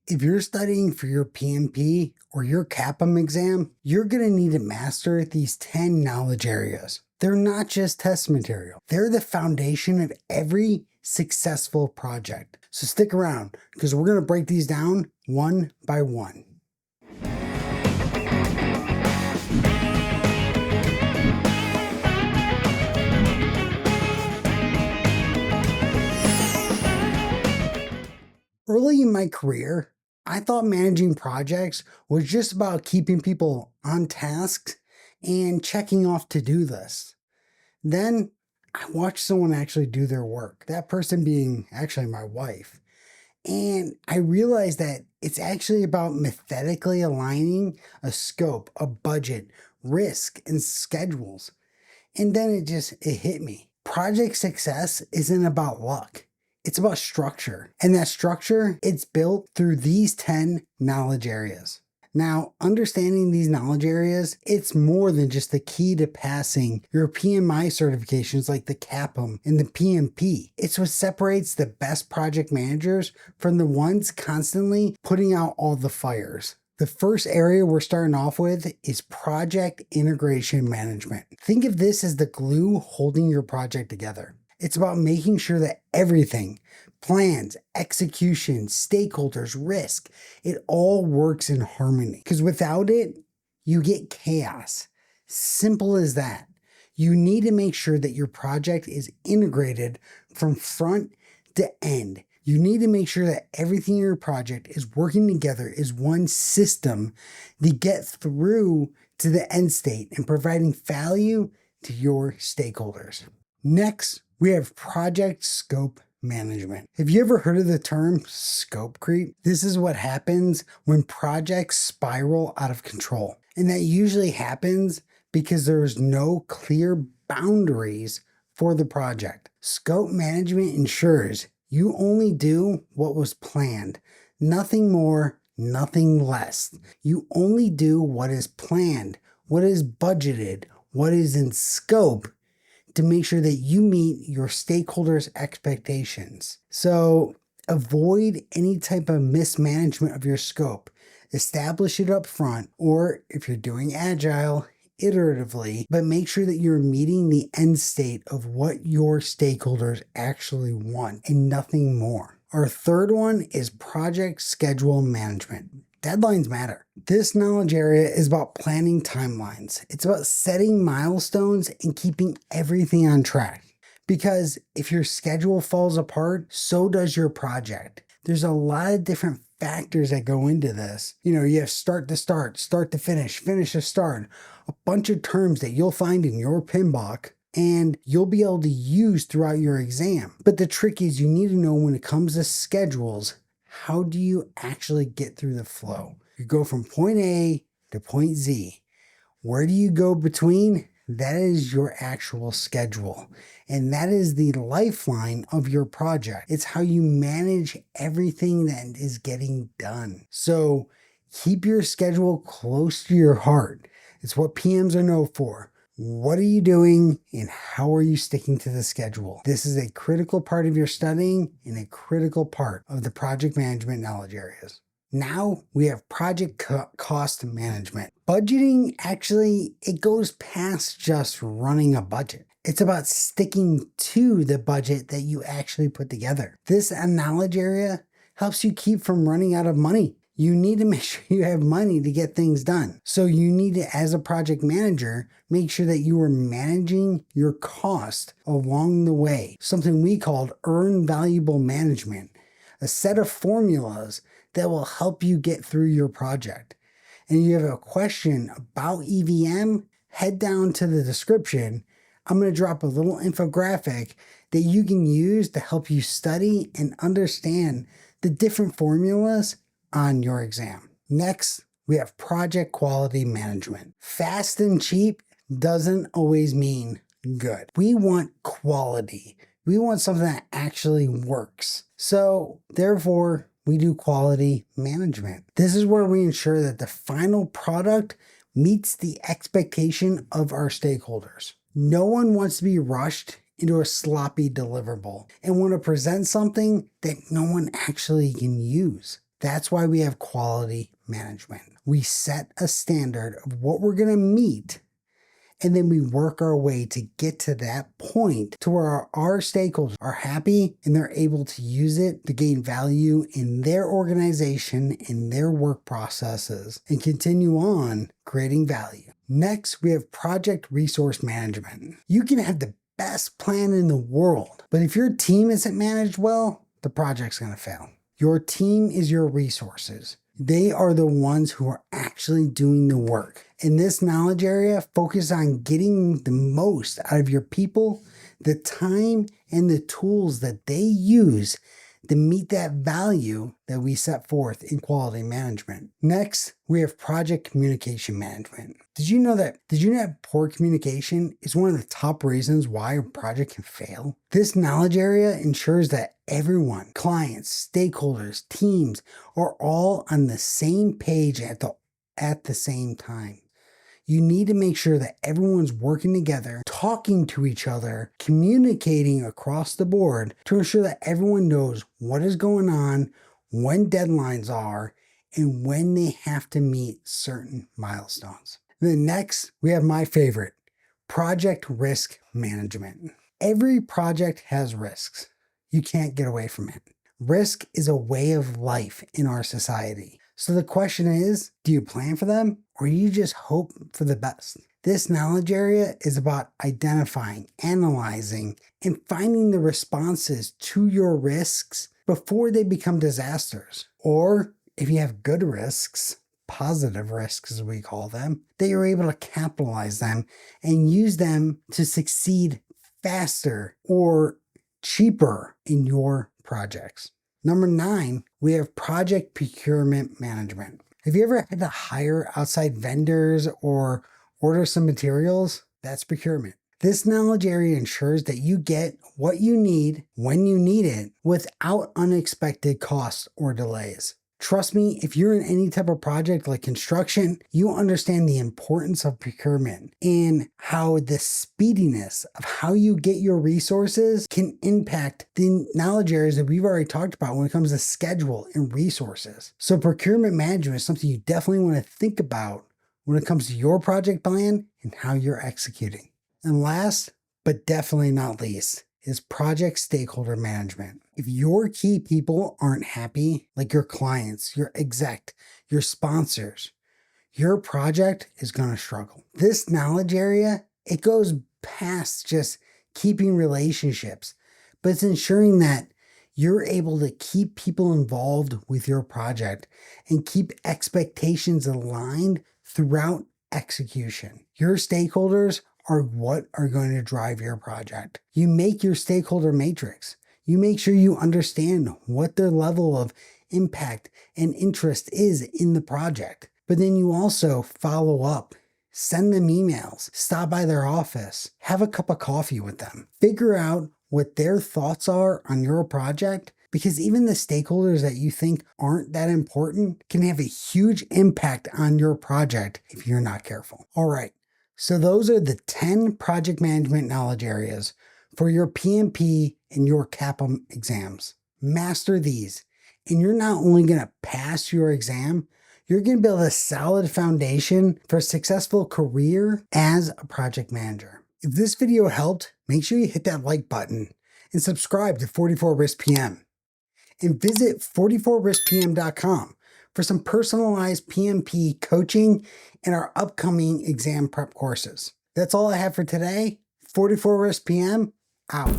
If you're studying for your PMP or your CAPM exam, you're going to need to master these 10 knowledge areas. They're not just test material. They're the foundation of every successful project. So stick around because we're going to break these down one by one. Early in my career, I thought managing projects was just about keeping people on task and checking off to-do lists. Then I watched someone actually do their work, that person being actually my wife. And I realized that it's actually about methodically aligning a scope, a budget, risk, and schedules. And then it hit me. Project success isn't about luck. It's about structure. And that structure, it's built through these 10 knowledge areas. Now, understanding these knowledge areas, it's more than just the key to passing your PMI certifications like the CAPM and the PMP. It's what separates the best project managers from the ones constantly putting out all the fires. The first area we're starting off with is project integration management. Think of this as the glue holding your project together. It's about making sure that everything, plans, execution, stakeholders, risk, it all works in harmony. Because without it, you get chaos. Simple as that. You need to make sure that your project is integrated from front to end. You need to make sure that everything in your project is working together as one system to get through to the end state and providing value to your stakeholders. Next, we have project scope management. Have you ever heard of the term scope creep? This is what happens when projects spiral out of control. And that usually happens because there's no clear boundaries for the project. Scope management ensures you only do what was planned, nothing more, nothing less. You only do what is planned, what is budgeted, what is in scope, to make sure that you meet your stakeholders' expectations. So avoid any type of mismanagement of your scope. Establish it up front, or if you're doing agile, iteratively, but make sure that you're meeting the end state of what your stakeholders actually want and nothing more. Our third one is project schedule management. Deadlines matter. This knowledge area is about planning timelines. It's about setting milestones and keeping everything on track. Because if your schedule falls apart, so does your project. There's a lot of different factors that go into this. You have start to finish, finish to start, a bunch of terms that you'll find in your PMBOK and you'll be able to use throughout your exam. But the trick is you need to know when it comes to schedules, how do you actually get through the flow? You go from point A to point Z. Where do you go between? That is your actual schedule. And that is the lifeline of your project. It's how you manage everything that is getting done. So keep your schedule close to your heart. It's what PMs are known for. What are you doing and how are you sticking to the schedule? This is a critical part of your studying and a critical part of the project management knowledge areas. Now we have project cost management. Budgeting actually, it goes past just running a budget. It's about sticking to the budget that you actually put together. This knowledge area helps you keep from running out of money. You need to make sure you have money to get things done. So you need to, as a project manager, make sure that you are managing your cost along the way. Something we called earn valuable management, a set of formulas that will help you get through your project. And you have a question about EVM, head down to the description. I'm going to drop a little infographic that you can use to help you study and understand the different formulas on your exam. Next, we have project quality management. Fast and cheap doesn't always mean good. We want quality. We want something that actually works. So therefore, we do quality management. This is where we ensure that the final product meets the expectation of our stakeholders. No one wants to be rushed into a sloppy deliverable and want to present something that no one actually can use. That's why we have quality management. We set a standard of what we're going to meet, and then we work our way to get to that point to where our stakeholders are happy and they're able to use it to gain value in their organization, in their work processes, and continue on creating value. Next, we have project resource management. You can have the best plan in the world, but if your team isn't managed well, the project's going to fail. Your team is your resources. They are the ones who are actually doing the work. In this knowledge area, focus on getting the most out of your people, the time, and the tools that they use to meet that value that we set forth in quality management. Next, we have project communication management. Did you know that poor communication is one of the top reasons why a project can fail? This knowledge area ensures that everyone, clients, stakeholders, teams, are all on the same page at the same time. You need to make sure that everyone's working together, talking to each other, communicating across the board to ensure that everyone knows what is going on, when deadlines are, and when they have to meet certain milestones. Then next, we have my favorite, project risk management. Every project has risks. You can't get away from it. Risk is a way of life in our society. So the question is, do you plan for them or you just hope for the best? This knowledge area is about identifying, analyzing, and finding the responses to your risks before they become disasters. Or if you have good risks, positive risks as we call them, that you're able to capitalize them and use them to succeed faster or cheaper in your projects. Number 9, we have project procurement management. Have you ever had to hire outside vendors or order some materials? That's procurement. This knowledge area ensures that you get what you need when you need it without unexpected costs or delays. Trust me, if you're in any type of project like construction, you understand the importance of procurement and how the speediness of how you get your resources can impact the knowledge areas that we've already talked about when it comes to schedule and resources. So procurement management is something you definitely want to think about when it comes to your project plan and how you're executing. And last, but definitely not least, is project stakeholder management. If your key people aren't happy, like your clients, your exec, your sponsors, your project is going to struggle. This knowledge area, it goes past just keeping relationships, but it's ensuring that you're able to keep people involved with your project and keep expectations aligned throughout execution. Your stakeholders are what are going to drive your project. You make your stakeholder matrix. You make sure you understand what their level of impact and interest is in the project. But then you also follow up, send them emails, stop by their office, have a cup of coffee with them, figure out what their thoughts are on your project, because even the stakeholders that you think aren't that important can have a huge impact on your project if you're not careful. All right. So those are the 10 project management knowledge areas for your PMP and your CAPM exams. Master these, and you're not only going to pass your exam, you're going to build a solid foundation for a successful career as a project manager. If this video helped, make sure you hit that like button and subscribe to 44 Risk PM. And visit 44riskpm.com for some personalized PMP coaching and our upcoming exam prep courses. That's all I have for today. 44 Risk PM, out.